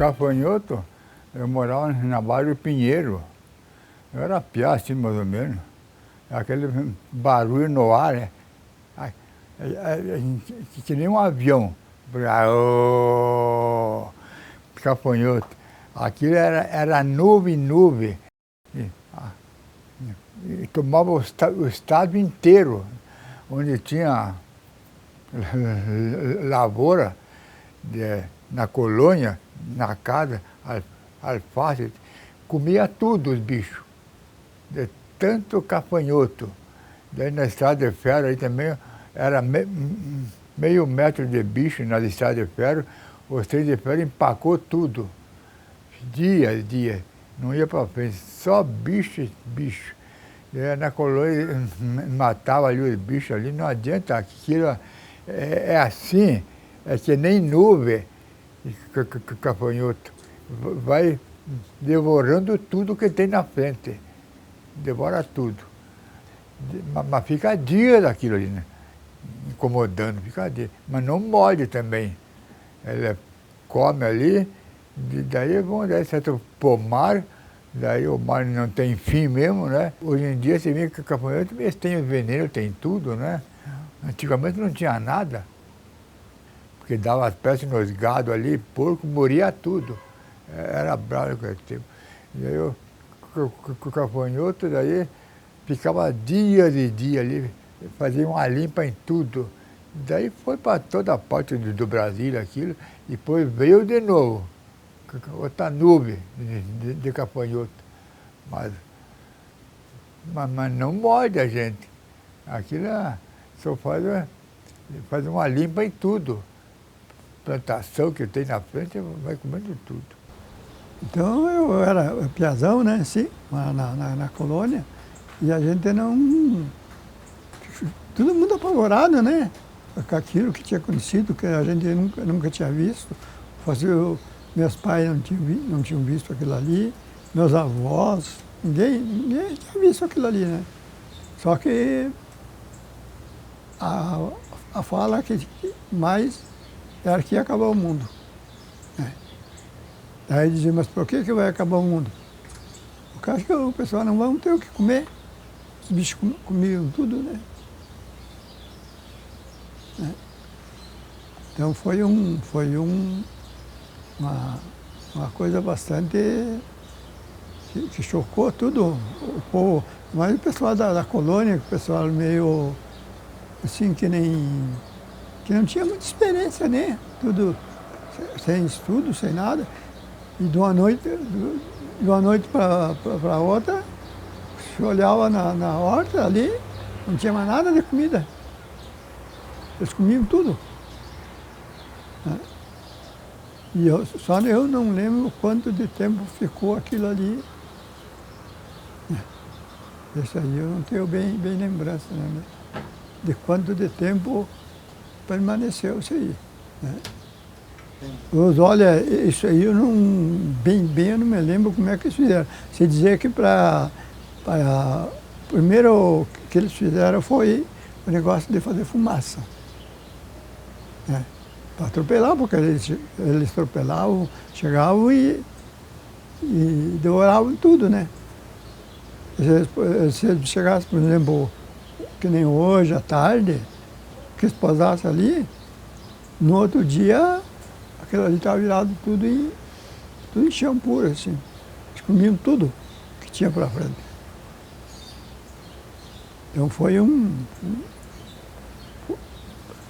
Gafanhoto, eu morava na Barra do Pinheiro. Eu era piá, assim, mais ou menos. Aquele barulho no ar, né? Que nem um avião. Gafanhoto. Aquilo era nuvem. E tomava o estado inteiro, onde tinha lavoura na colônia, na casa, alface, comia tudo os bichos, de tanto gafanhoto. Daí na estrada de ferro aí também era meio metro de bicho na estrada de ferro, os trens de ferro empacou tudo. Dia, não ia para frente, só bicho. E na colônia matava ali os bichos ali, não adianta, aquilo é assim, é que nem nuvem, gafanhoto. Vai devorando tudo que tem na frente. Devora tudo. Mas fica dias aquilo ali, né? Incomodando, fica dias. Mas não morde também. Ela come ali, daí vão dar certo pomar, daí o mar não tem fim mesmo, né? Hoje em dia você vê que o gafanhoto tem veneno, tem tudo, né? Antigamente não tinha nada. Porque dava as peças nos gados ali, porco, moria tudo. Era bravo aquele tempo. E aí o gafanhoto daí ficava dias e dias ali, fazia uma limpa em tudo. Daí foi para toda parte do Brasil aquilo, e depois veio de novo, outra nuvem de gafanhoto. Mas não morde a gente. Aquilo só faz uma limpa em tudo. Plantação que tem na frente, vai comendo tudo. Então eu era piazão, né, assim, na colônia, e a gente não... Todo mundo apavorado, né, com aquilo que tinha acontecido, que a gente nunca tinha visto. Meus pais não tinham visto aquilo ali, meus avós, ninguém tinha visto aquilo ali, né. Só que a fala que mais era que ia acabar o mundo. Aí dizia, mas por que vai acabar o mundo? Porque acho que o pessoal não vai ter o que comer. Os bichos comiam tudo, né? Então foi uma coisa bastante que chocou tudo o povo. Mas o pessoal da colônia, o pessoal meio assim que não tinha muita experiência, né? Tudo sem estudo, sem nada. E de uma noite para outra, se olhava na horta ali, não tinha mais nada de comida. Eles comiam tudo. E só eu não lembro quanto de tempo ficou aquilo ali. Isso aí eu não tenho bem lembrança, né? De quanto de tempo permaneceu isso aí, né? Olha, isso aí eu não, bem eu não me lembro como é que eles fizeram. Se dizer que primeiro que eles fizeram foi o negócio de fazer fumaça, né? Para atropelar, porque eles atropelavam, chegavam e devoravam tudo, né? Se eles chegassem, por exemplo, que nem hoje, à tarde, que eles pousassem ali, no outro dia aquilo ali estava virado tudo em chão puro, assim. Eles comiam tudo que tinha para frente. Então foi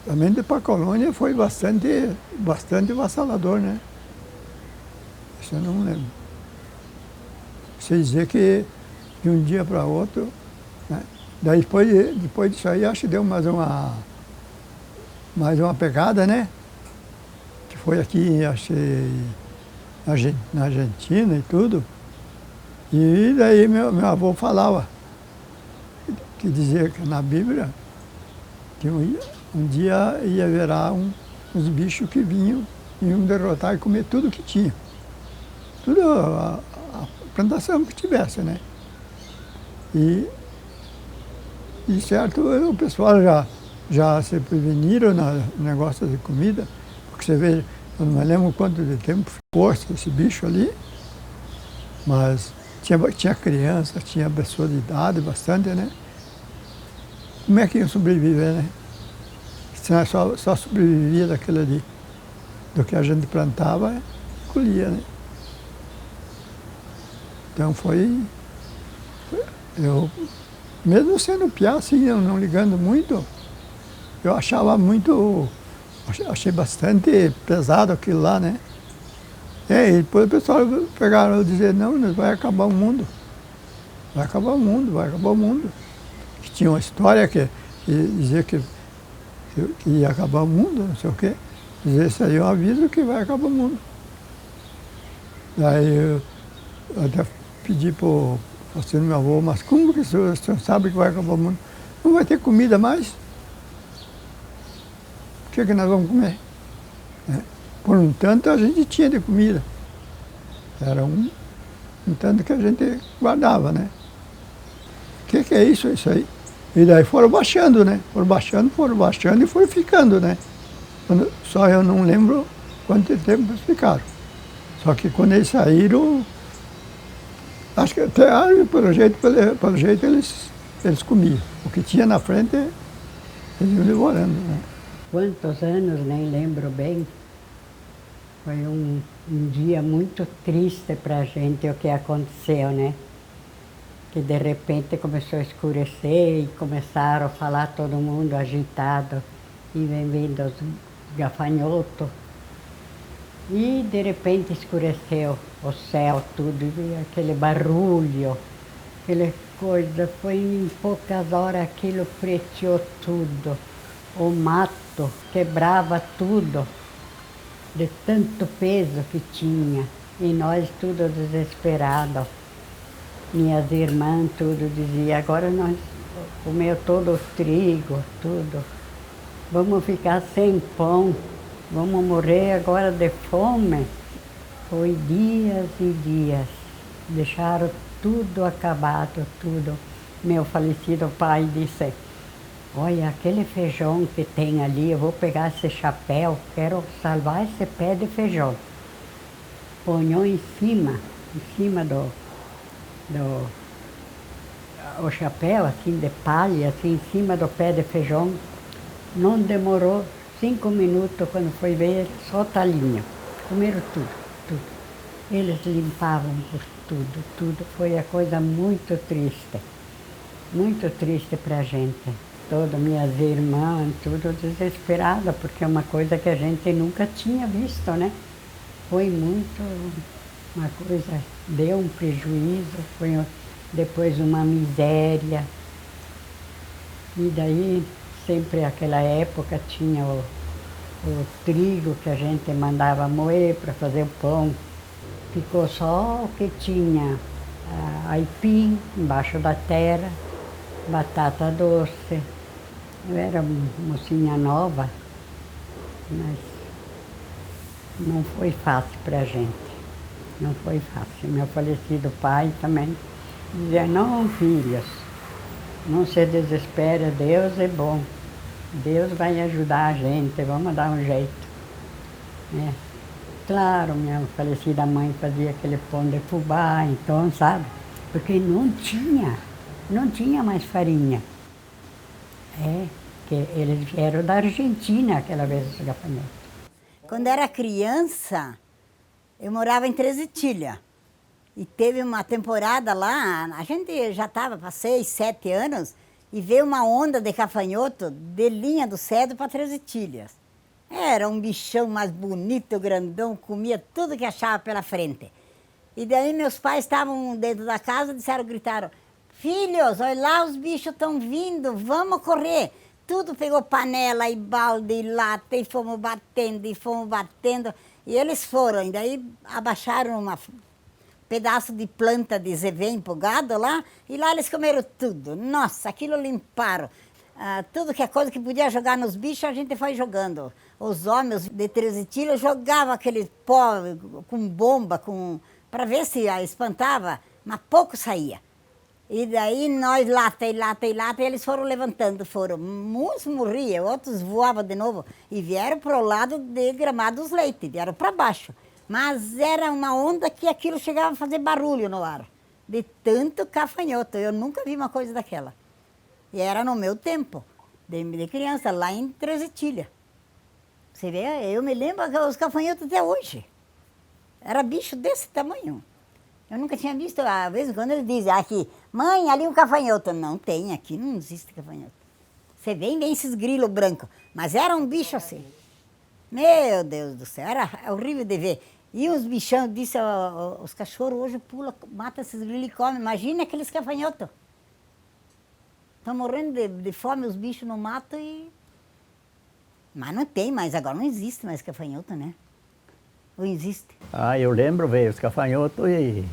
também para a colônia foi bastante avassalador, né? Isso eu não lembro. Você dizer que de um dia para outro, né? Daí depois disso aí, acho que deu mais uma pegada, né? Foi aqui, acho na Argentina e tudo. E daí meu avô falava, que dizia que na Bíblia, que um dia ia haver uns bichos que iam derrotar e comer tudo que tinha. Tudo a plantação que tivesse, né? E certo, o pessoal já se preveniram no negócio de comida. Porque você vê, Eu não me lembro quanto de tempo ficou esse bicho ali, mas tinha criança, tinha pessoa de idade bastante, né? Como é que iam sobreviver, né? Senão só sobrevivia daquilo ali, do que a gente plantava e colhia, né? Então eu, mesmo sendo piá, assim, eu não ligando muito, eu achei bastante pesado aquilo lá, né? E depois o pessoal pegaram e dizer, não, vai acabar o mundo. Vai acabar o mundo, vai acabar o mundo. Que tinha uma história que dizia que ia acabar o mundo, não sei o quê. Dizer, isso aí é um aviso que vai acabar o mundo. Daí eu até pedi para o meu avô, mas como que o senhor sabe que vai acabar o mundo? Não vai ter comida mais? O que nós vamos comer? Por um tanto a gente tinha de comida. Era um tanto que a gente guardava, né? O que é isso aí? E daí foram baixando, né? Foram baixando e foram ficando, né? Só eu não lembro quanto tempo eles ficaram. Só que quando eles saíram, acho que até pelo jeito eles comiam. O que tinha na frente, eles iam devorando, né? Quantos anos, nem lembro bem. Foi um dia muito triste para a gente o que aconteceu, né? Que de repente começou a escurecer e começaram a falar todo mundo agitado e vem vindo os gafanhotos. E de repente escureceu o céu tudo, e aquele barulho, aquela coisa, foi em poucas horas aquilo preteou tudo. O mato quebrava tudo, de tanto peso que tinha, e nós tudo desesperados. Minhas irmãs tudo diziam, agora nós comeu todo o trigo, tudo. Vamos ficar sem pão, vamos morrer agora de fome. Foi dias e dias, deixaram tudo acabado, tudo. Meu falecido pai disse, olha, aquele feijão que tem ali, eu vou pegar esse chapéu, quero salvar esse pé de feijão. Ponhou em cima o chapéu, assim, de palha, assim, em cima do pé de feijão. Não demorou 5 minutos, quando foi ver, só talinho. Comeram tudo, tudo. Eles limpavam por tudo. Foi a coisa muito triste para a gente. Todas minhas irmãs, tudo desesperada, porque é uma coisa que a gente nunca tinha visto, né? Foi uma coisa, deu um prejuízo, foi depois uma miséria. E daí, sempre naquela época, tinha o trigo que a gente mandava moer para fazer o pão. Ficou só o que tinha aipim embaixo da terra, batata doce. Eu era mocinha nova, mas não foi fácil para a gente. Não foi fácil. Meu falecido pai também dizia, não, filhos, não se desespere, Deus é bom. Deus vai ajudar a gente, vamos dar um jeito. É. Claro, minha falecida mãe fazia aquele pão de fubá, então, sabe? Porque não tinha mais farinha. Que eles vieram da Argentina aquela vez, os gafanhotos. Quando era criança, eu morava em Trezetilha. E teve uma temporada lá, a gente já estava para 6, 7 anos, e veio uma onda de gafanhoto de Linha do Cedro para Trezetilhas. Era um bichão mais bonito, grandão, comia tudo que achava pela frente. E daí meus pais estavam dentro da casa, gritaram, filhos, olha lá, os bichos estão vindo, vamos correr. Tudo pegou panela e balde e lata e fomos batendo. E eles foram, e daí abaixaram um pedaço de planta de zevém pro gado lá, e lá eles comeram tudo. Nossa, aquilo limparam. Tudo que é coisa que podia jogar nos bichos, a gente foi jogando. Os homens de Trezetilha jogavam aquele pó com bomba, para ver se espantava, mas pouco saía. E daí nós lata, e eles foram levantando, uns morriam, outros voavam de novo, e vieram para o lado de Gramados Leite, vieram para baixo. Mas era uma onda que aquilo chegava a fazer barulho no ar, de tanto gafanhoto, eu nunca vi uma coisa daquela. E era no meu tempo, de criança, lá em Trezetilha. Você vê, eu me lembro os gafanhotos até hoje. Era bicho desse tamanho. Eu nunca tinha visto, às vezes quando eles dizem aqui, mãe, ali um gafanhoto. Não tem, aqui não existe gafanhoto. Você vê esses grilos brancos, mas era um bicho assim. Meu Deus do céu, era horrível de ver. E os bichão, disse, os cachorros hoje pulam, matam esses grilos e comem. Imagina aqueles gafanhotos. Estão morrendo de fome os bichos no mato e... Mas não tem mais, agora não existe mais gafanhoto, né? Ou existe? Ah, eu lembro, veio os gafanhotos e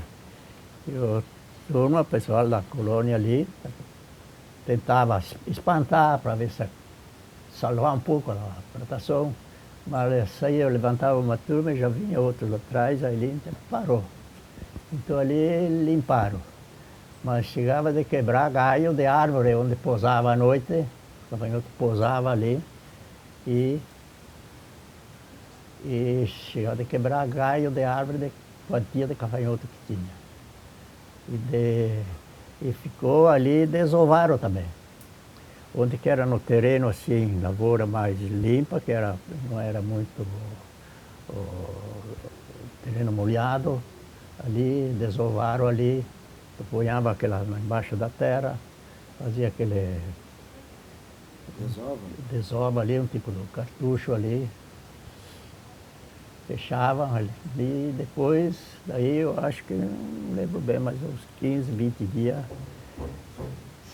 eu, turma, pessoal da colônia ali, tentava espantar para ver se salvar um pouco a plantação. Mas aí eu levantava uma turma e já vinha outros atrás, aí parou. Então ali limparam. Mas chegava de quebrar galho de árvore onde pousava à noite, o gafanhoto pousava ali e chegava de quebrar galho de árvore de quantia de gafanhoto que tinha. E ficou ali, desovaram também. Onde que era no terreno assim, lavoura mais limpa, que não era muito terreno molhado, ali desovaram ali, ponhava aquela embaixo da terra, fazia aquele desova ali, um tipo de cartucho ali, fechavam ali, e depois, daí eu acho que, não lembro bem, mas uns 15, 20 dias,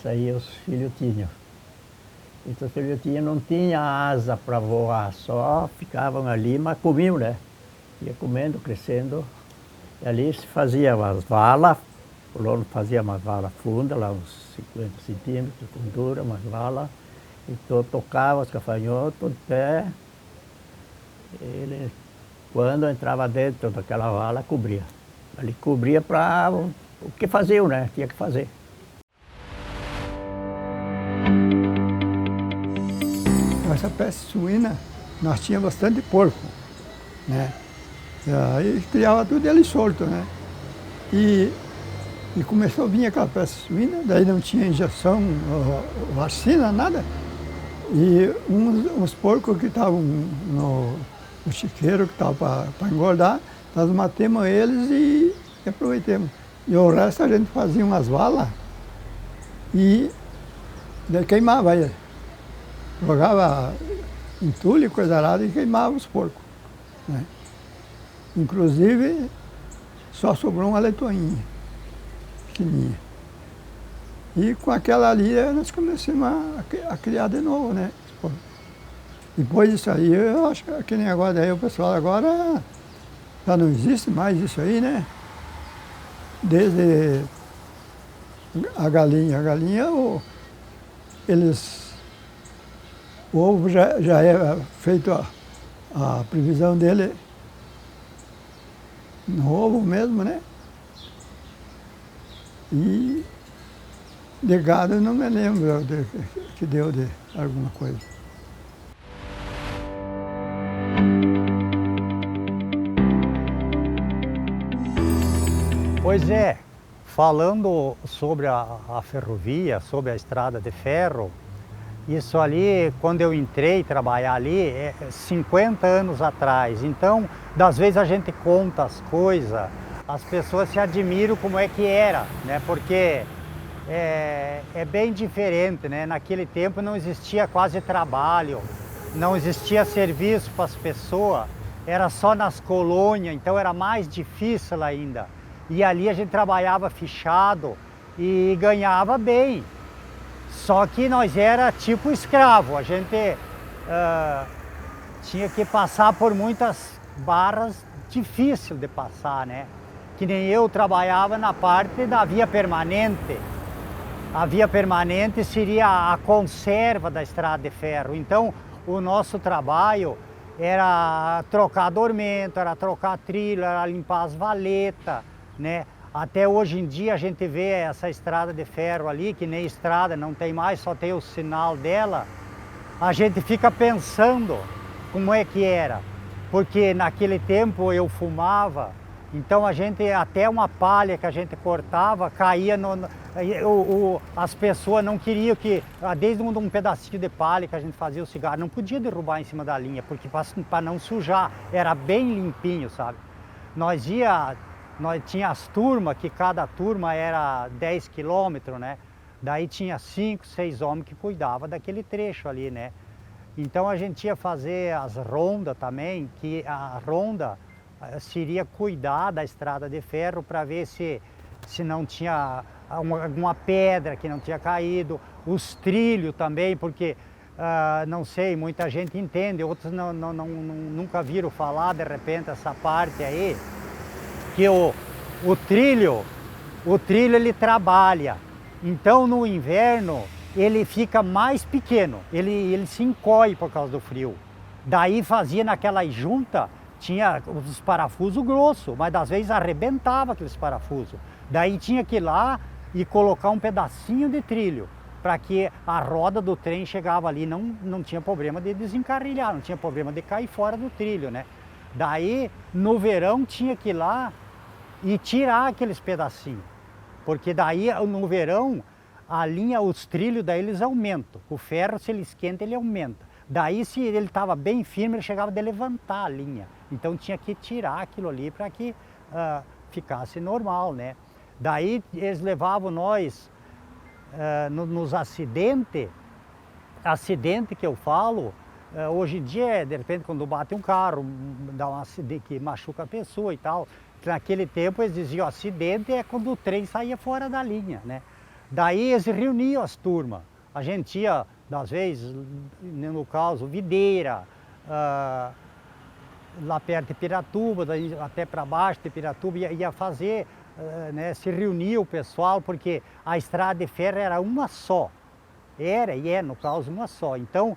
saía os filhotinhos. Então os filhotinhos não tinham asa para voar, só ficavam ali, mas comiam, né? Ia comendo, crescendo, e ali se fazia umas valas, o colono fazia uma vala funda, lá uns 50 centímetros de fundura, umas valas, então tocava os gafanhotos até ele, quando entrava dentro daquela vala, cobria. Ali cobria para o que faziam, né? Tinha que fazer. Essa peste suína, nós tínhamos bastante porco, né? E aí criava tudo ele solto, né? E começou a vir aquela peste suína, daí não tinha injeção, vacina, nada. E uns porcos que estavam no chiqueiro, que estavam para engordar, nós matamos eles e aproveitamos. E o resto a gente fazia umas valas e daí queimava ele. Jogava entulho, coisa arada e queimava os porcos, né? Inclusive, só sobrou uma leitoinha, pequenininha. E com aquela ali nós começamos a criar de novo, né? Depois disso aí, eu acho que nem agora, daí o pessoal agora já não existe mais isso aí, né? Desde a galinha, o ovo já é feito a previsão dele no ovo mesmo, né? E de gado eu não me lembro que deu de alguma coisa. Pois é, falando sobre a ferrovia, sobre a estrada de ferro, isso ali, quando eu entrei trabalhar ali, é 50 anos atrás. Então, das vezes a gente conta as coisas, as pessoas se admiram como é que era, né? Porque é bem diferente, né? Naquele tempo não existia quase trabalho, não existia serviço para as pessoas, era só nas colônias, então era mais difícil ainda. E ali a gente trabalhava fechado e ganhava bem. Só que nós era tipo escravo, a gente tinha que passar por muitas barras difíceis de passar, né? Que nem eu trabalhava na parte da via permanente. A via permanente seria a conserva da estrada de ferro. Então, o nosso trabalho era trocar dormento, era trocar trilho, era limpar as valetas, né? Até hoje em dia a gente vê essa estrada de ferro ali, que nem estrada, não tem mais, só tem o sinal dela. A gente fica pensando como é que era, porque naquele tempo eu fumava, então a gente, até uma palha que a gente cortava, caía as pessoas não queriam que, desde um pedacinho de palha que a gente fazia o cigarro, não podia derrubar em cima da linha, porque para não sujar, era bem limpinho, sabe? Nós tinha as turmas, que cada turma era 10 quilômetros, né? Daí tinha 5, 6 homens que cuidavam daquele trecho ali, né? Então a gente ia fazer as rondas também, que a ronda seria cuidar da estrada de ferro para ver se não tinha alguma pedra que não tinha caído, os trilhos também, porque não sei, muita gente entende, outros nunca viram falar de repente essa parte aí, que o trilho ele trabalha, então no inverno ele fica mais pequeno, ele se encolhe por causa do frio. Daí fazia naquela junta, tinha os parafusos grossos, mas às vezes arrebentava aqueles parafusos. Daí tinha que ir lá e colocar um pedacinho de trilho, para que a roda do trem chegava ali, não tinha problema de desencarrilhar, não tinha problema de cair fora do trilho, né? Daí, no verão, tinha que ir lá e tirar aqueles pedacinhos, porque daí, no verão, a linha, os trilhos, daí eles aumentam. O ferro, se ele esquenta, ele aumenta. Daí, se ele estava bem firme, ele chegava a levantar a linha. Então, tinha que tirar aquilo ali para que ficasse normal, né? Daí, eles levavam nós nos acidente que eu falo, hoje em dia, de repente, quando bate um carro, dá um acidente que machuca a pessoa e tal. Naquele tempo, eles diziam, acidente é quando o trem saía fora da linha, né? Daí, eles reuniam as turmas. A gente ia, às vezes, no caso, Videira, lá perto de Piratuba, daí até para baixo de Piratuba, ia fazer, né, se reunia o pessoal, porque a estrada de ferro era uma só. Era e é, no caso, uma só. Então,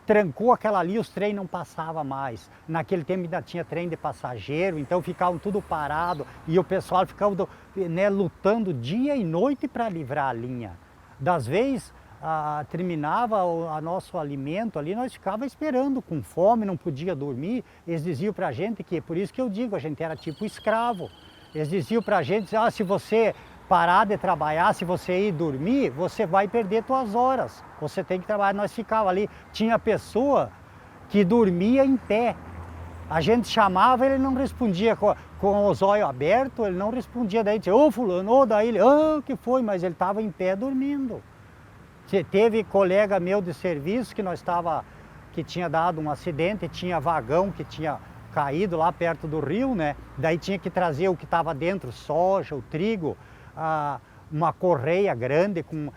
trancou aquela ali, os trens não passavam mais. Naquele tempo ainda tinha trem de passageiro, então ficavam tudo parado e o pessoal ficava, né, lutando dia e noite para livrar a linha. Das vezes, terminava o nosso alimento ali, nós ficávamos esperando, com fome, não podia dormir. Eles diziam para a gente que, por isso que eu digo, a gente era tipo escravo. Eles diziam para a gente, se você parar de trabalhar, se você ir dormir, você vai perder suas horas. Você tem que trabalhar. Nós ficávamos ali, tinha pessoa que dormia em pé. A gente chamava, ele não respondia com os olhos abertos, ele não respondia. Daí dizia, ô fulano, ô daí ele, o que foi? Mas ele estava em pé dormindo. Teve colega meu de serviço que tinha dado um acidente, tinha vagão que tinha caído lá perto do rio, né? Daí tinha que trazer o que estava dentro, soja, o trigo, uma correia grande com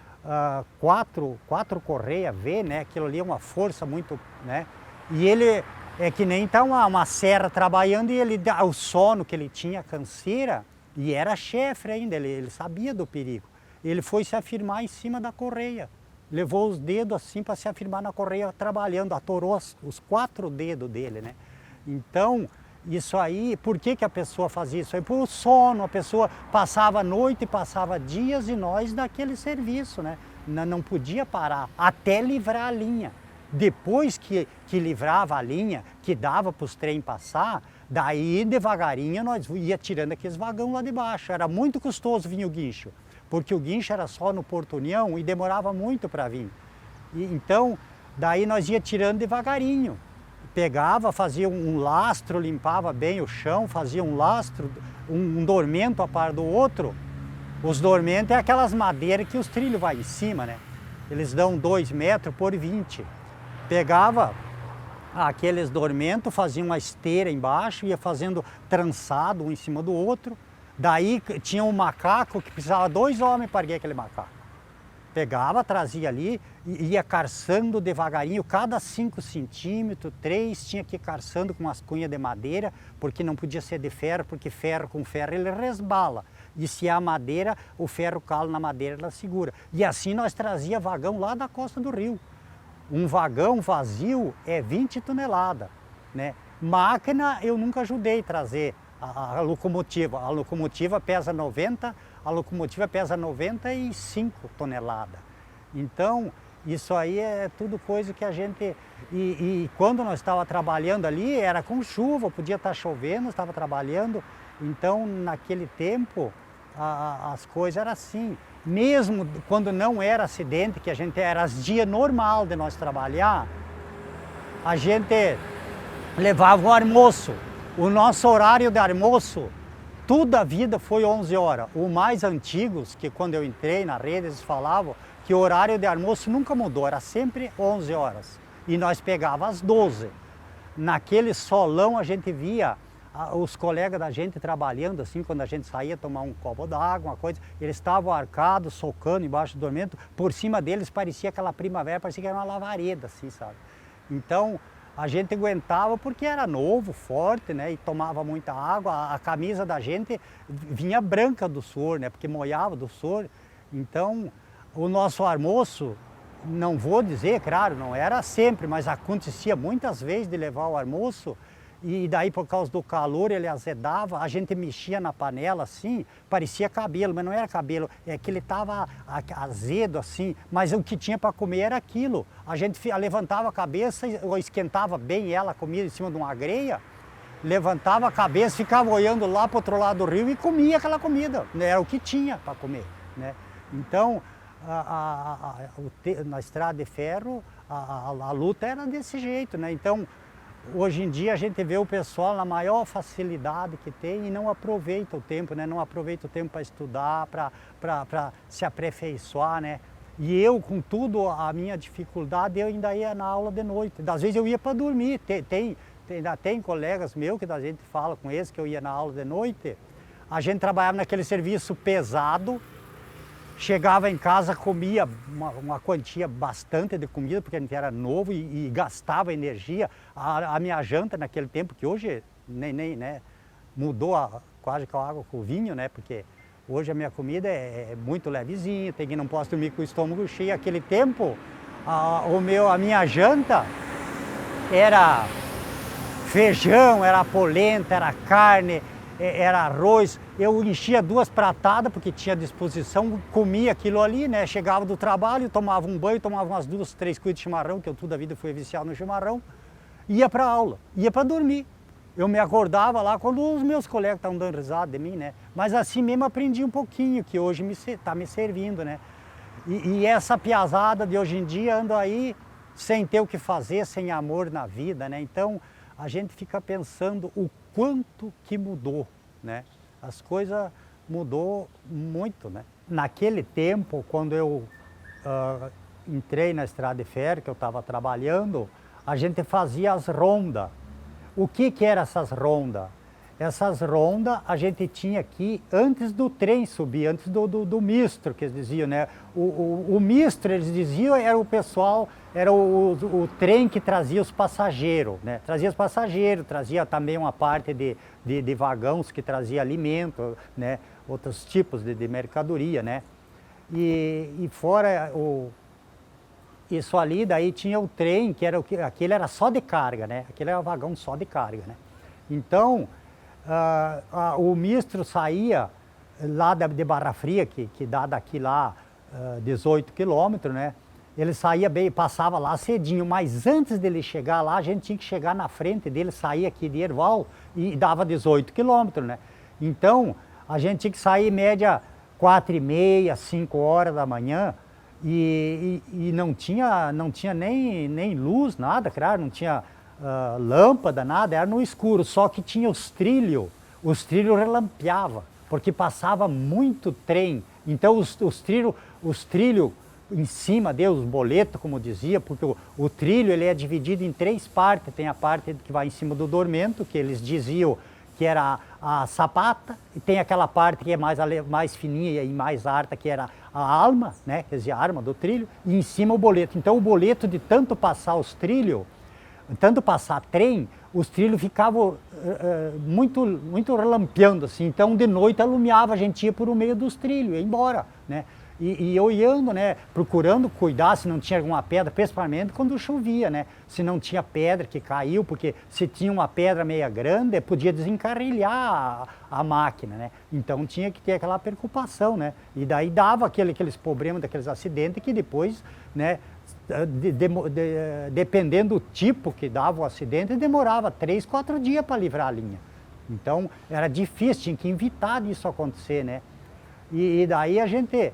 quatro correias V, né? Aquilo ali é uma força muito, né? E ele é que nem tá uma serra trabalhando e ele o sono que ele tinha, canseira, e era chefe ainda, ele sabia do perigo. Ele foi se afirmar em cima da correia. Levou os dedos assim para se afirmar na correia trabalhando, atorou os 4 dedos dele, né? Então, isso aí, por que a pessoa fazia isso aí? Por sono, a pessoa passava a noite, passava dias e nós daquele serviço, né? Não podia parar, até livrar a linha. Depois que livrava a linha, que dava para os trem passar, daí devagarinho nós ia tirando aqueles vagão lá de baixo. Era muito custoso vir o guincho, porque o guincho era só no Porto União e demorava muito para vir. Então, daí nós ia tirando devagarinho. Pegava, fazia um lastro, limpava bem o chão, fazia um lastro, um dormento a par do outro. Os dormentos é aquelas madeiras que os trilhos vai em cima, né? Eles dão 2 metros por 20. Pegava aqueles dormentos, fazia uma esteira embaixo, ia fazendo trançado um em cima do outro. Daí tinha um macaco que precisava 2 homens para erguer aquele macaco. Pegava, trazia ali, ia carçando devagarinho, cada 5 centímetros, 3, tinha que ir carçando com umas cunhas de madeira, porque não podia ser de ferro, porque ferro com ferro ele resbala. E se a madeira, o ferro cala na madeira, ela segura. E assim nós trazia vagão lá da costa do rio. Um vagão vazio é 20 toneladas, né? Máquina eu nunca ajudei a trazer a locomotiva. A locomotiva pesa 95 toneladas. Então, isso aí é tudo coisa que a gente... E quando nós estávamos trabalhando ali, era com chuva, podia estar chovendo, estava trabalhando. Então, naquele tempo, as coisas eram assim. Mesmo quando não era acidente, que a gente era os dias normal de nós trabalhar, a gente levava o almoço. O nosso horário de almoço, toda a vida foi 11 horas. O mais antigos, que quando eu entrei na rede, eles falavam que o horário de almoço nunca mudou, era sempre 11 horas. E nós pegávamos às 12. Naquele solão a gente via os colegas da gente trabalhando assim, quando a gente saía tomar um copo d'água, uma coisa, eles estavam arcados, socando embaixo do dormento, por cima deles parecia aquela primavera, parecia que era uma lavareda, assim, sabe? Então, a gente aguentava porque era novo, forte, né, e tomava muita água, a camisa da gente vinha branca do suor, né, porque molhava do suor. Então, o nosso almoço, não vou dizer, claro, não era sempre, mas acontecia muitas vezes de levar o almoço. E daí, por causa do calor, ele azedava, a gente mexia na panela assim, parecia cabelo, mas não era cabelo, é que ele estava azedo assim, mas o que tinha para comer era aquilo. A gente levantava a cabeça, ou esquentava bem ela, comia em cima de uma grelha, levantava a cabeça, ficava olhando lá para o outro lado do rio e comia aquela comida, era o que tinha para comer, né? Então, na estrada de ferro, a luta era desse jeito, né? Então, hoje em dia a gente vê o pessoal na maior facilidade que tem e não aproveita o tempo, né? Não aproveita o tempo para estudar, para se aperfeiçoar, né? E eu, com tudo a minha dificuldade, eu ainda ia na aula de noite. Às vezes eu ia para dormir. Ainda tem colegas meus que a gente fala com eles que eu ia na aula de noite. A gente trabalhava naquele serviço pesado. Chegava em casa, comia uma quantia bastante de comida, porque a gente era novo e gastava energia. A minha janta naquele tempo, que hoje nem né, mudou quase com a água com o vinho, né, porque hoje a minha comida é muito levezinha, não posso dormir com o estômago cheio. Aquele tempo, a minha janta era feijão, era polenta, era carne, era arroz. Eu enchia 2 pratadas, porque tinha disposição, comia aquilo ali, né? Chegava do trabalho, tomava um banho, tomava umas 2, 3 cuidas de chimarrão, que eu toda a vida fui viciado no chimarrão, ia para aula, ia para dormir. Eu me acordava lá quando os meus colegas estavam dando risada de mim, né? Mas assim mesmo aprendi um pouquinho, que hoje está me servindo, né? E essa piazada de hoje em dia anda aí sem ter o que fazer, sem amor na vida, né? Então, a gente fica pensando o quanto que mudou, né? As coisas mudou muito, né? Naquele tempo, quando eu entrei na estrada de ferro, que eu estava trabalhando, a gente fazia as rondas. O que eram essas rondas? Essas rondas a gente tinha aqui antes do trem subir, antes do mistro, que eles diziam, né? O mistro, eles diziam, era o pessoal, era o trem que trazia os passageiros, né? Trazia os passageiros, trazia também uma parte de vagões que trazia alimento, né? Outros tipos de mercadoria, né? E fora isso ali, daí tinha o trem, que era aquele era só de carga, né? Aquele era um vagão só de carga, né? Então, o mistro saía lá de Barra Fria, que dá daqui lá 18 quilômetros, né? Ele saía bem, passava lá cedinho, mas antes dele chegar lá, a gente tinha que chegar na frente dele, sair aqui de Erval e dava 18 quilômetros, né? Então, a gente tinha que sair média 4h30, 5 horas da manhã, e não tinha nem luz, nada, claro, não tinha lâmpada, nada, era no escuro, só que tinha os trilhos relampeavam, porque passava muito trem, então os trilhos em cima os boletos, como dizia, porque o trilho ele é dividido em 3 partes, tem a parte que vai em cima do dormento, que eles diziam que era a sapata, e tem aquela parte que é mais fininha e mais alta, que era a alma, né, quer dizer, a arma do trilho, e em cima o boleto. Então o boleto, de tanto passar os trilhos, tanto passar trem, os trilhos ficavam muito relampeando assim, então de noite alumiava, a gente ia por o meio dos trilhos, ia embora, né? e olhando, né, procurando cuidar se não tinha alguma pedra, principalmente quando chovia, né, se não tinha pedra que caiu, porque se tinha uma pedra meia grande, podia desencarrilhar a máquina, né, então tinha que ter aquela preocupação, né, e daí dava aqueles problemas, daqueles acidentes que depois, né, dependendo do tipo que dava o acidente, demorava 3, 4 dias para livrar a linha. Então era difícil, tinha que evitar disso acontecer, né? E daí a gente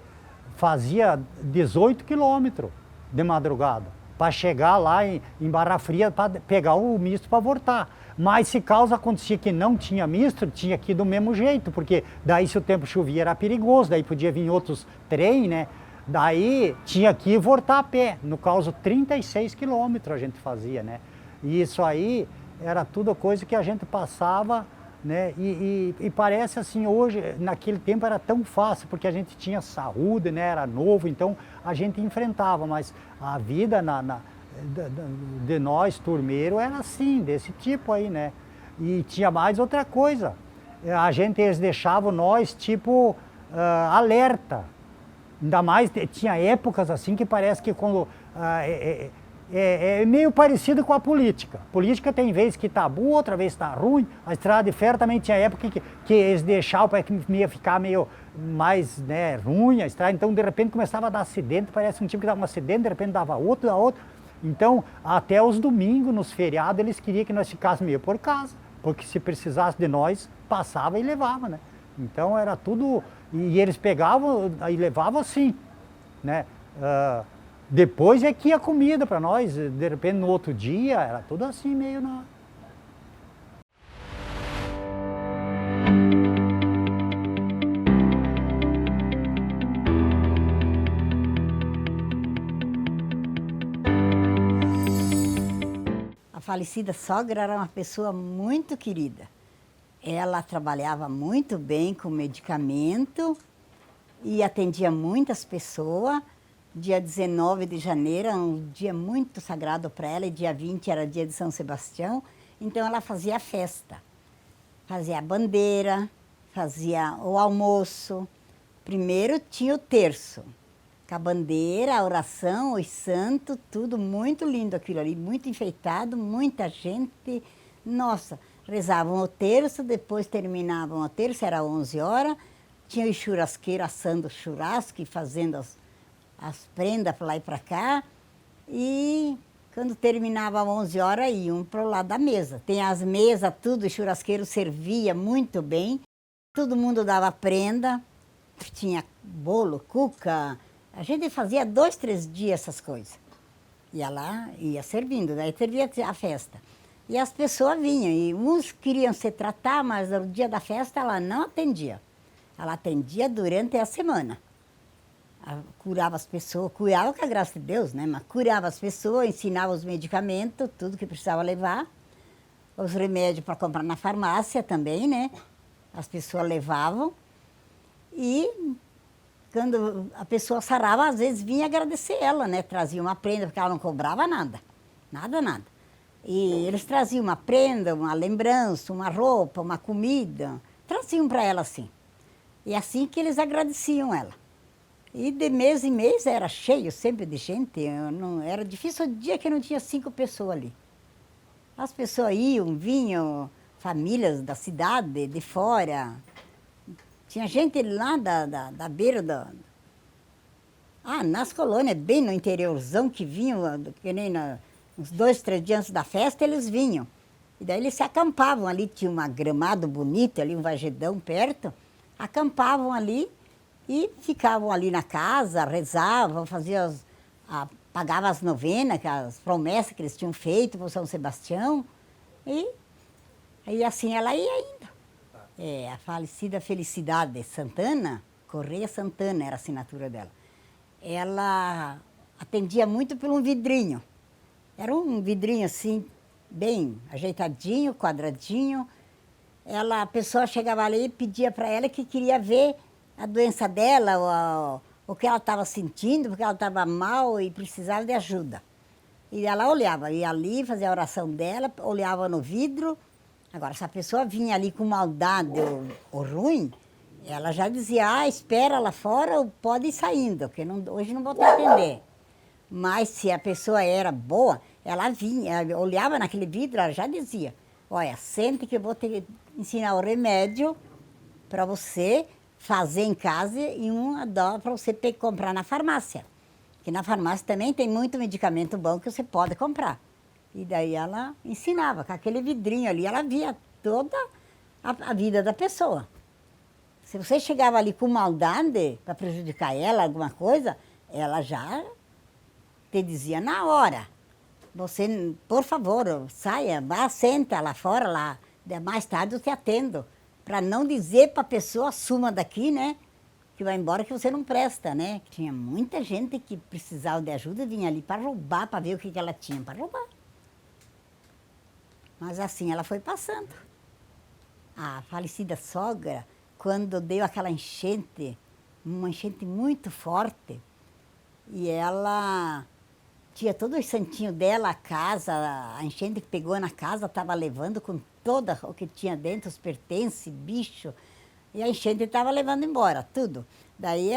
fazia 18 quilômetros de madrugada para chegar lá em Barra Fria para pegar o misto para voltar. Mas se caso acontecia que não tinha misto, tinha que ir do mesmo jeito, porque daí se o tempo chovia era perigoso, daí podia vir outros trem, né? Daí tinha que ir voltar a pé, no caso 36 quilômetros a gente fazia, né? E isso aí era tudo coisa que a gente passava, né? E parece assim, hoje, naquele tempo era tão fácil, porque a gente tinha saúde, né? Era novo, então a gente enfrentava, mas a vida de nós, turmeiro, era assim, desse tipo aí, né? E tinha mais outra coisa, a gente, eles deixavam nós, tipo, alerta. Ainda mais, tinha épocas assim que parece que quando... é meio parecido com a política. A política tem vezes que está boa, outra vez está ruim. A estrada de ferro também tinha época que eles deixavam para que ia ficar meio mais, né, ruim a estrada. Então, de repente, começava a dar acidente. Parece um tipo que dava um acidente, de repente dava outro, dava outro. Então, até os domingos, nos feriados, eles queriam que nós ficássemos meio por casa. Porque se precisasse de nós, passava e levava, né? Então, era tudo... E eles pegavam e levavam assim, né? Depois é que ia comida para nós, de repente no outro dia, era tudo assim meio na... A falecida sogra era uma pessoa muito querida. Ela trabalhava muito bem com medicamento e atendia muitas pessoas. Dia 19 de janeiro era um dia muito sagrado para ela, e dia 20 era dia de São Sebastião. Então ela fazia a festa, fazia a bandeira, fazia o almoço. Primeiro tinha o terço, com a bandeira, a oração, os santos, tudo muito lindo aquilo ali, muito enfeitado, muita gente. Nossa, rezavam o terço, depois terminavam o terço, era 11 horas. Tinha os churrasqueiros assando churrasco e fazendo as prendas para lá e para cá. E quando terminava às 11 horas, iam para o lado da mesa. Tem as mesas, tudo, o churrasqueiro servia muito bem. Todo mundo dava prenda, tinha bolo, cuca. A gente fazia 2, 3 dias essas coisas. Ia lá, ia servindo, daí servia a festa. E as pessoas vinham, e uns queriam se tratar, mas no dia da festa ela não atendia. Ela atendia durante a semana. Curava as pessoas, curava com a graça de Deus, né? Mas curava as pessoas, ensinava os medicamentos, tudo que precisava levar. Os remédios para comprar na farmácia também, né? As pessoas levavam. E quando a pessoa sarava, às vezes vinha agradecer ela, né? Trazia uma prenda, porque ela não cobrava nada. Nada, nada. E eles traziam uma prenda, uma lembrança, uma roupa, uma comida. Traziam para ela assim. E assim que eles agradeciam ela. E de mês em mês era cheio sempre de gente. Era difícil o dia que não tinha 5 pessoas ali. As pessoas iam, vinham, famílias da cidade, de fora. Tinha gente lá da beira nas colônias, bem no interiorzão, que vinham, que nem uns 2, 3 dias antes da festa, eles vinham. E daí eles se acampavam ali, tinha um gramado bonito ali, um vargedão perto. Acampavam ali e ficavam ali na casa, rezavam, pagavam as novenas, as promessas que eles tinham feito para São Sebastião. E assim ela ia indo. A falecida Felicidade Santana, Correia Santana era a assinatura dela. Ela atendia muito por um vidrinho. Era um vidrinho assim, bem ajeitadinho, quadradinho. A pessoa chegava ali e pedia para ela que queria ver a doença dela, o que ela estava sentindo, porque ela estava mal e precisava de ajuda. E ela olhava, ia ali, fazia a oração dela, olhava no vidro. Agora, se a pessoa vinha ali com maldade ou ruim, Ela já dizia, espera lá fora ou pode ir saindo, porque hoje não vou te atender. Mas se a pessoa era boa, ela vinha, ela olhava naquele vidro, ela já dizia, olha, sente que eu vou te ensinar o remédio para você fazer em casa e uma dose para você ter que comprar na farmácia. Porque na farmácia também tem muito medicamento bom que você pode comprar. E daí ela ensinava, com aquele vidrinho ali, ela via toda a vida da pessoa. Se você chegava ali com maldade para prejudicar ela, alguma coisa, ela já te dizia na hora. Você, por favor, saia, vá, senta lá fora, lá, mais tarde eu te atendo. Para não dizer para a pessoa, suma daqui, né? Que vai embora que você não presta, né? Tinha muita gente que precisava de ajuda e vinha ali para roubar, para ver o que ela tinha para roubar. Mas assim ela foi passando. A falecida sogra, quando deu aquela enchente, uma enchente muito forte, e ela tinha todos os santinhos dela, a casa, a enchente que pegou na casa, estava levando com todo o que tinha dentro, os pertences, bicho, e a enchente estava levando embora, tudo. Daí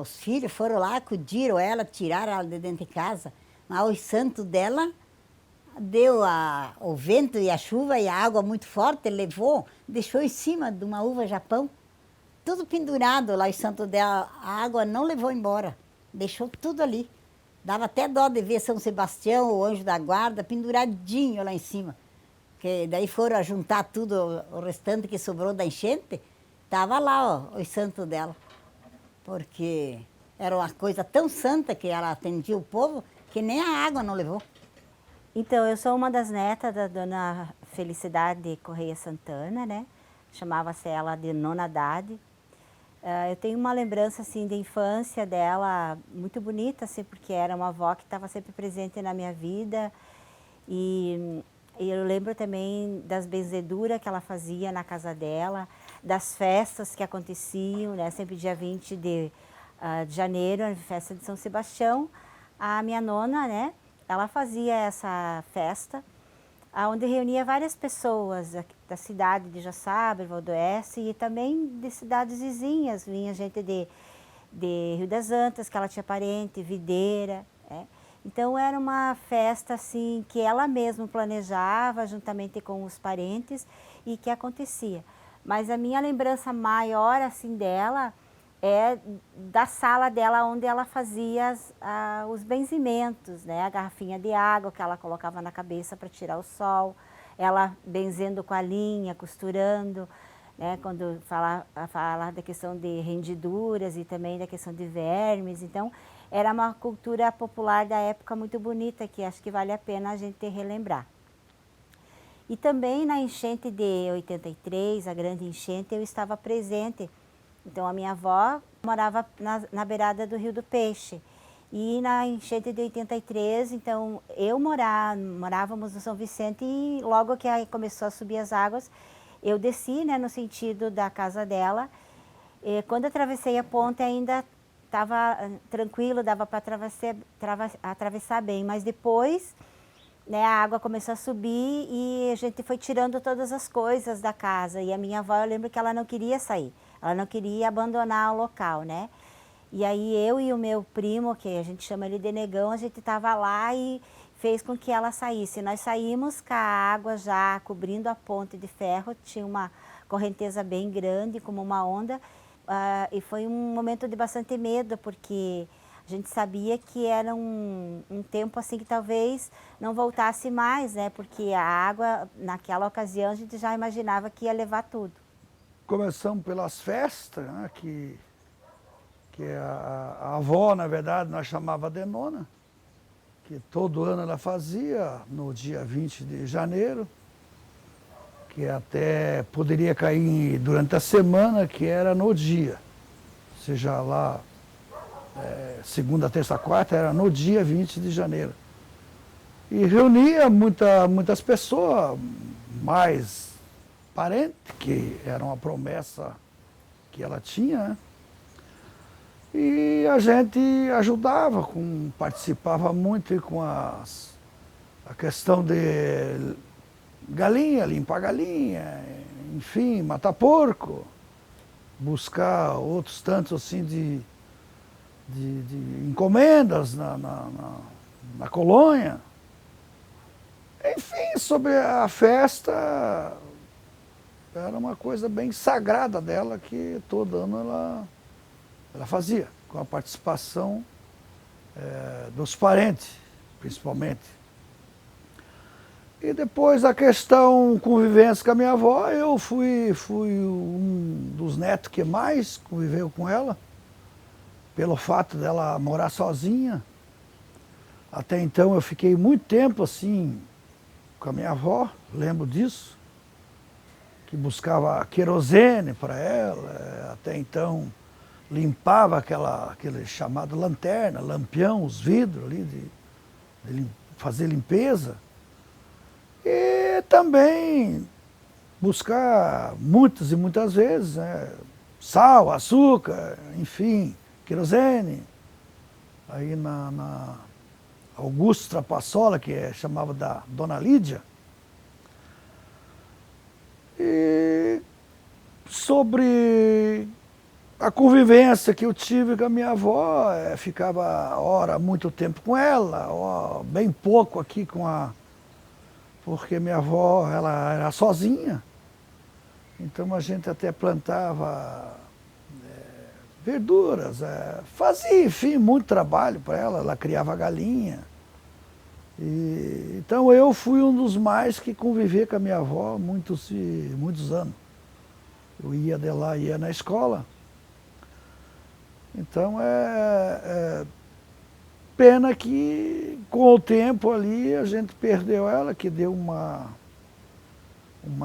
os filhos foram lá, acudiram ela, tiraram ela de dentro de casa, mas os santos dela deu o vento e a chuva e a água muito forte, levou, deixou em cima de uma uva Japão, tudo pendurado lá, os santos dela, a água não levou embora, deixou tudo ali. Dava até dó de ver São Sebastião, o anjo da guarda, penduradinho lá em cima. Porque daí foram juntar tudo, o restante que sobrou da enchente, estava lá, ó, os santos dela. Porque era uma coisa tão santa que ela atendia o povo, que nem a água não levou. Então, eu sou uma das netas da dona Felicidade Correia Santana, né? Chamava-se ela de Nona Dade. Eu tenho uma lembrança, assim, de infância dela muito bonita, assim, porque era uma avó que estava sempre presente na minha vida. E eu lembro também das benzeduras que ela fazia na casa dela, das festas que aconteciam, né? Sempre dia 20 de janeiro, a festa de São Sebastião. A minha nona, né? Ela fazia essa festa, onde reunia várias pessoas da cidade de Joaçaba, Valdoeste, e também de cidades vizinhas. Vinha gente de Rio das Antas, que ela tinha parente, Videira. Né? Então era uma festa assim que ela mesma planejava, juntamente com os parentes, e que acontecia. Mas a minha lembrança maior assim dela é da sala dela onde ela fazia os benzimentos, né? A garrafinha de água que ela colocava na cabeça para tirar o sol, ela benzendo com a linha, costurando, né? Quando fala da questão de rendiduras e também da questão de vermes. Então, era uma cultura popular da época muito bonita que acho que vale a pena a gente relembrar. E também na enchente de 83, a grande enchente, eu estava presente. Então, a minha avó morava na beirada do Rio do Peixe. E na enchente de 83, então, morávamos no São Vicente e logo que aí começou a subir as águas, eu desci, né, no sentido da casa dela. E quando atravessei a ponte ainda estava tranquilo, dava para atravessar bem, mas depois, né, a água começou a subir e a gente foi tirando todas as coisas da casa. E a minha avó, eu lembro que ela não queria sair. Ela não queria abandonar o local, né? E aí eu e o meu primo, que a gente chama ele de Negão, a gente estava lá e fez com que ela saísse. Nós saímos com a água já cobrindo a ponte de ferro, tinha uma correnteza bem grande, como uma onda, e foi um momento de bastante medo, porque a gente sabia que era um tempo assim que talvez não voltasse mais, né? Porque a água, naquela ocasião, a gente já imaginava que ia levar tudo. Começamos pelas festas, né, que a avó, na verdade, nós chamava de nona, que todo ano ela fazia no dia 20 de janeiro, que até poderia cair durante a semana, que era no dia, seja lá segunda, terça, quarta, era no dia 20 de janeiro. E reunia muitas pessoas, mais parente, que era uma promessa que ela tinha, né? E a gente ajudava, participava muito com a questão de galinha, limpar galinha, enfim, matar porco. buscar outros tantos assim de encomendas na colônia. Enfim, sobre a festa, era uma coisa bem sagrada dela, que todo ano ela fazia, com a participação dos parentes, principalmente. E depois a questão convivência com a minha avó, eu fui um dos netos que mais conviveu com ela, pelo fato dela morar sozinha. Até então eu fiquei muito tempo assim com a minha avó, lembro disso, que buscava querosene para ela, até então limpava aquele chamado lanterna, lampião, os vidros ali, de fazer limpeza. E também buscar muitas e muitas vezes, né, sal, açúcar, enfim, querosene. Aí na Augusto Trapassola, que chamava da Dona Lídia. E sobre a convivência que eu tive com a minha avó, ficava ora muito tempo com ela, bem pouco aqui porque minha avó ela era sozinha. Então a gente até plantava verduras, fazia, enfim, muito trabalho para ela criava galinha. Então eu fui um dos mais que convivia com a minha avó muitos anos. Eu ia de lá, ia na escola. Então pena que com o tempo ali a gente perdeu ela, que deu uma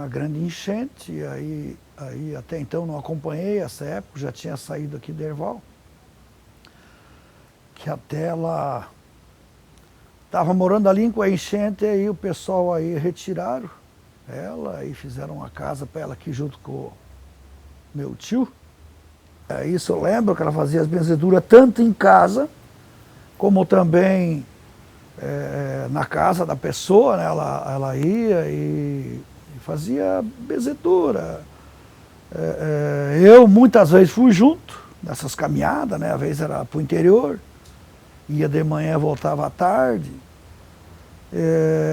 grande enchente, e aí até então não acompanhei essa época, já tinha saído aqui de Herval, que até ela estava morando ali com a enchente, e aí o pessoal aí retiraram ela e fizeram uma casa para ela aqui junto com o meu tio. Isso eu lembro que ela fazia as benzeduras tanto em casa, como também na casa da pessoa, né? Ela ia e fazia benzedura. Eu muitas vezes fui junto nessas caminhadas, né? Às vezes era para o interior, ia de manhã, voltava à tarde.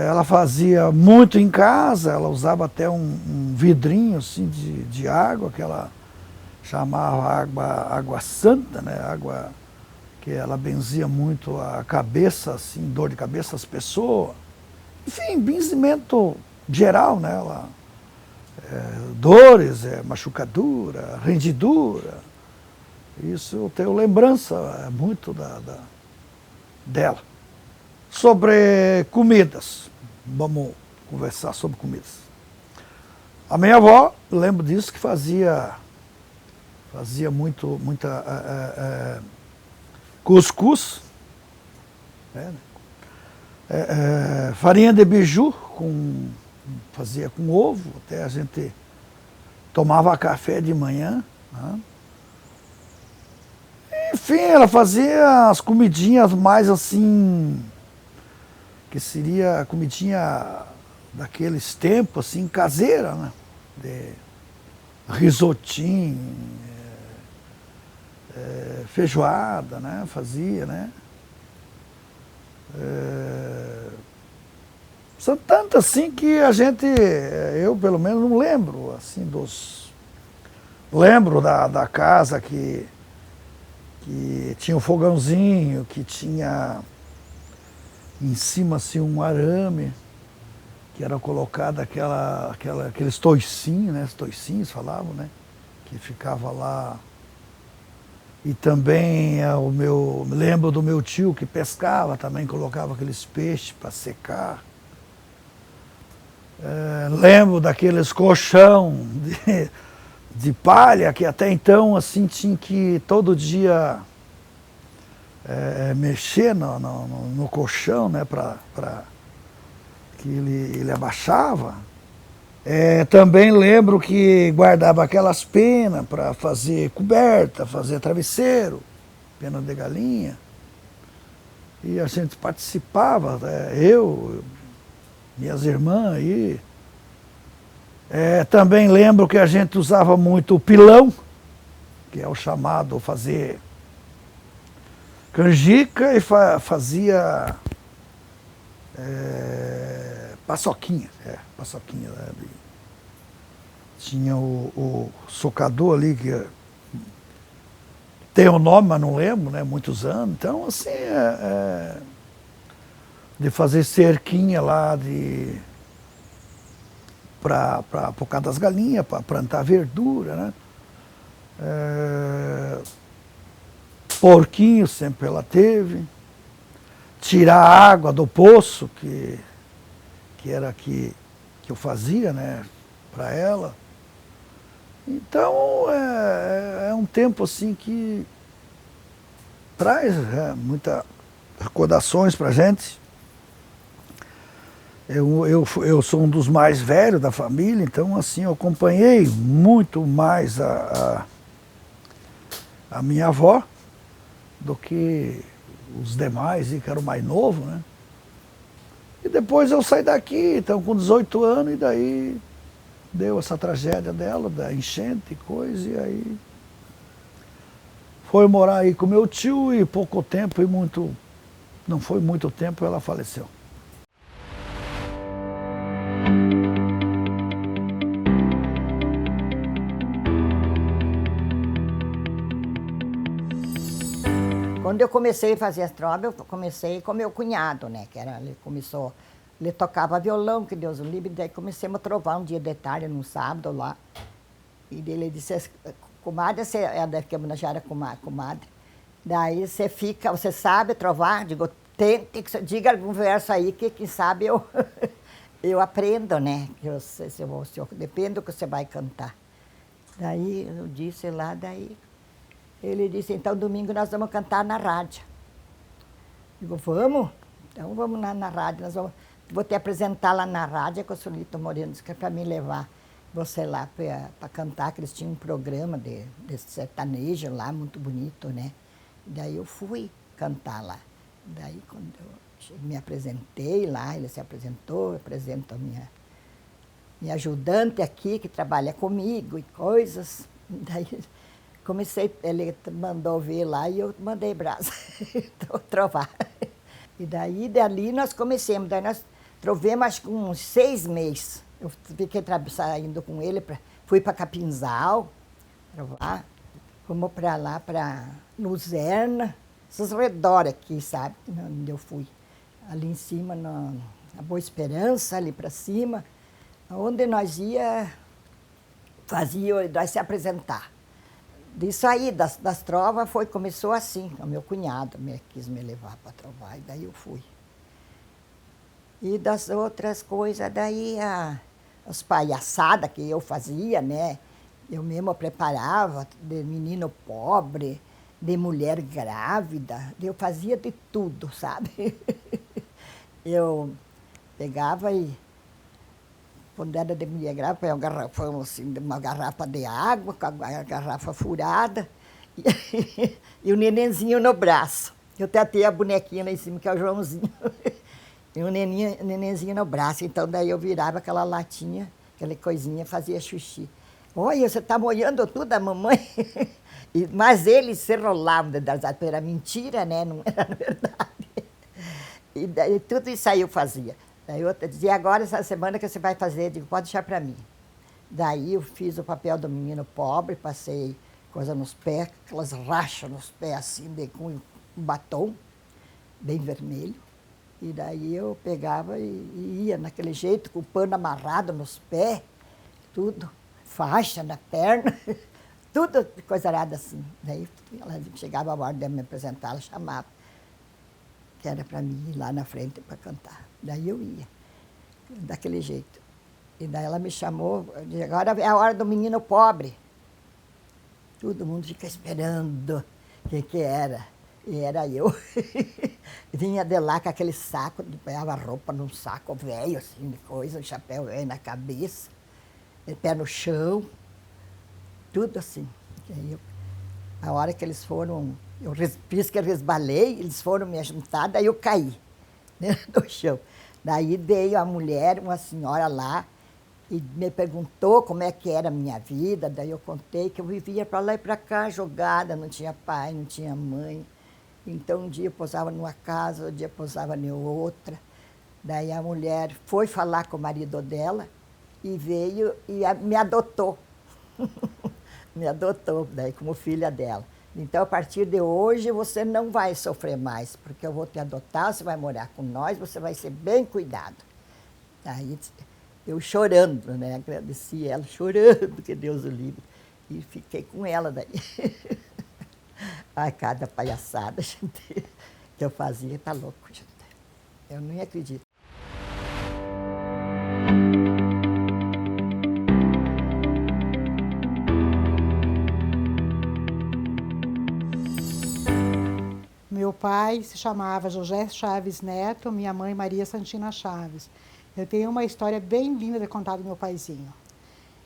Ela fazia muito em casa, ela usava até um vidrinho assim de água, que ela chamava água santa, né? Água que ela benzia muito a cabeça, assim, dor de cabeça das pessoas. Enfim, benzimento geral, né? Dores, machucadura, rendidura. Isso eu tenho lembrança muito dela. Sobre comidas, vamos conversar sobre comidas. A minha avó, lembro disso, que fazia muita cuscuz, né? Farinha de beiju, fazia com ovo, até a gente tomava café de manhã, né? Enfim, ela fazia as comidinhas mais assim, que seria a comidinha daqueles tempos, assim, caseira, né? De risotinho, feijoada, né? Fazia, né? São tantas assim que a gente, eu pelo menos não lembro, assim, lembro da casa que tinha um fogãozinho, que tinha em cima assim um arame, que era colocado aqueles toicinhos, né? Os toicinhos falavam, né? Que ficava lá. E também me lembro do meu tio que pescava, também colocava aqueles peixes para secar. Lembro daqueles colchão de palha, que até então assim tinha que todo dia mexer no colchão, né, para que ele abaixava. Também lembro que guardava aquelas penas para fazer coberta, fazer travesseiro, pena de galinha. E a gente participava, eu, minhas irmãs aí. Também lembro que a gente usava muito o pilão, que é o chamado fazer canjica e fazia paçoquinha. Paçoquinha. Né? Tinha o socador ali, que tem o nome, mas não lembro, né? Muitos anos. Então, assim, de fazer cerquinha lá por causa das galinhas, para plantar verdura, né? Porquinho sempre ela teve. Tirar a água do poço, que era que eu fazia, né? Para ela. Então, é um tempo assim que traz muitas recordações para a gente. Eu sou um dos mais velhos da família, então assim, eu acompanhei muito mais a minha avó do que os demais, que eram mais novos, né? E depois eu saí daqui, então com 18 anos, e daí deu essa tragédia dela, da enchente e coisa, e aí foi morar aí com meu tio, e pouco tempo, não foi muito tempo, ela faleceu. Quando eu comecei a fazer as trovas, eu comecei com meu cunhado, né? Ele tocava violão, que Deus o livre, daí comecemos a trovar um dia de tarde, num sábado lá. E ele disse, comadre, você é daqui, já era comadre. Daí você sabe trovar? Digo, diga algum verso aí que quem sabe eu aprendo, né? Depende do que você vai cantar. Daí eu disse lá, daí ele disse, então domingo nós vamos cantar na rádio. Digo, vamos? Então vamos lá na rádio, vou te apresentar lá na rádio, com o Solito Moreno, disse que é para me levar você lá para cantar, que eles tinham um programa de sertanejo lá, muito bonito, né? Daí eu fui cantar lá. Daí quando eu me apresentei lá, ele se apresentou, eu apresento a minha ajudante aqui, que trabalha comigo e coisas. Daí ele mandou ver lá e eu mandei brasa, trovar. E daí, dali nós começamos, daí nós trovemos acho que uns 6 meses. Eu fiquei saindo com ele, fui para Capinzal, trovar, fomos para lá, para Luzerna, esses redores aqui, sabe, onde eu fui. Ali em cima, na Boa Esperança, ali para cima, onde nós nós se apresentar. Disso aí, das trovas, começou assim, o meu cunhado quis me levar para trovar, e daí eu fui. E das outras coisas, daí as palhaçadas que eu fazia, né? Eu mesma preparava, de menino pobre, de mulher grávida, eu fazia de tudo, sabe? Eu pegava quando era de mulher grávida, põe um garrafão assim, uma garrafa de água, com a garrafa furada, e o nenenzinho no braço. Eu até tenho a bonequinha lá em cima, que é o Joãozinho. E o nenenzinho no braço. Então, daí eu virava aquela latinha, aquela coisinha, fazia xixi. Olha, você está molhando tudo a mamãe? Mas eles se rolavam, era mentira, né? Não era verdade. E daí, tudo isso aí eu fazia. Daí eu dizia, agora essa semana que você vai fazer, eu digo, pode deixar para mim. Daí eu fiz o papel do menino pobre, passei coisa nos pés, aquelas rachas nos pés assim, com um batom bem vermelho. E daí eu pegava e ia naquele jeito, com o pano amarrado nos pés, tudo, faixa na perna, tudo coisa arada assim. Daí ela chegava a hora de me apresentar, ela chamava, que era para mim ir lá na frente para cantar. Daí eu ia, daquele jeito. E daí ela me chamou, agora é a hora do menino pobre. Todo mundo fica esperando o que era. E era eu. Vinha de lá com aquele saco, pegava roupa num saco velho, assim, de coisa, um chapéu velho na cabeça, pé no chão, tudo assim. E aí a hora que eles foram, eu fiz que eu resbalei, eles foram me ajuntar, daí eu caí, né, no chão. Daí veio a mulher, uma senhora lá, e me perguntou como é que era a minha vida, daí eu contei que eu vivia para lá e para cá, jogada, não tinha pai, não tinha mãe. Então um dia eu posava numa casa, outro dia eu posava em outra. Daí a mulher foi falar com o marido dela e veio e me adotou. Me adotou, daí como filha dela. Então, a partir de hoje, você não vai sofrer mais, porque eu vou te adotar, você vai morar com nós, você vai ser bem cuidado. Aí eu chorando, né? Agradeci ela, chorando, que Deus o livre. E fiquei com ela daí. Ai, cada palhaçada, gente, que eu fazia, tá louco, gente. Eu nem acredito. Meu pai se chamava José Chaves Neto, minha mãe Maria Santina Chaves. Eu tenho uma história bem linda de contar do meu paizinho.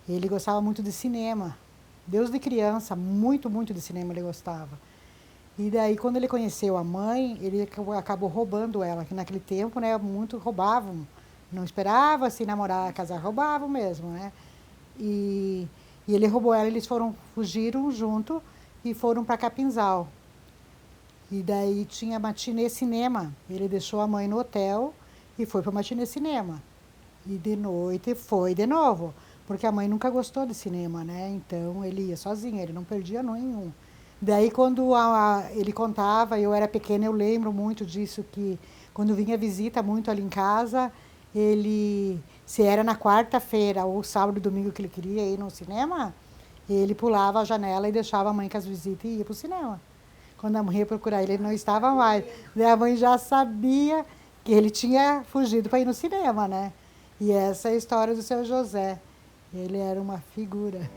Ele gostava muito de cinema. Desde criança, muito, muito de cinema ele gostava. E daí, quando ele conheceu a mãe, ele acabou roubando ela, que naquele tempo, né, muito roubavam. Não esperava se namorar, casar, roubavam mesmo, né? E ele roubou ela, eles fugiram junto e foram para Capinzal. E daí tinha matinê cinema. Ele deixou a mãe no hotel e foi para o matinê cinema. E de noite foi de novo, porque a mãe nunca gostou de cinema, né? Então ele ia sozinho, ele não perdia nenhum. Daí quando ele contava, eu era pequena, eu lembro muito disso, que quando vinha visita muito ali em casa, ele, se era na quarta-feira ou sábado e domingo que ele queria ir no cinema, ele pulava a janela e deixava a mãe com as visitas e ia para o cinema. Quando a mãe ia procurar ele, ele não estava mais. Daí a mãe já sabia que ele tinha fugido para ir no cinema, né? E essa é a história do seu José. Ele era uma figura.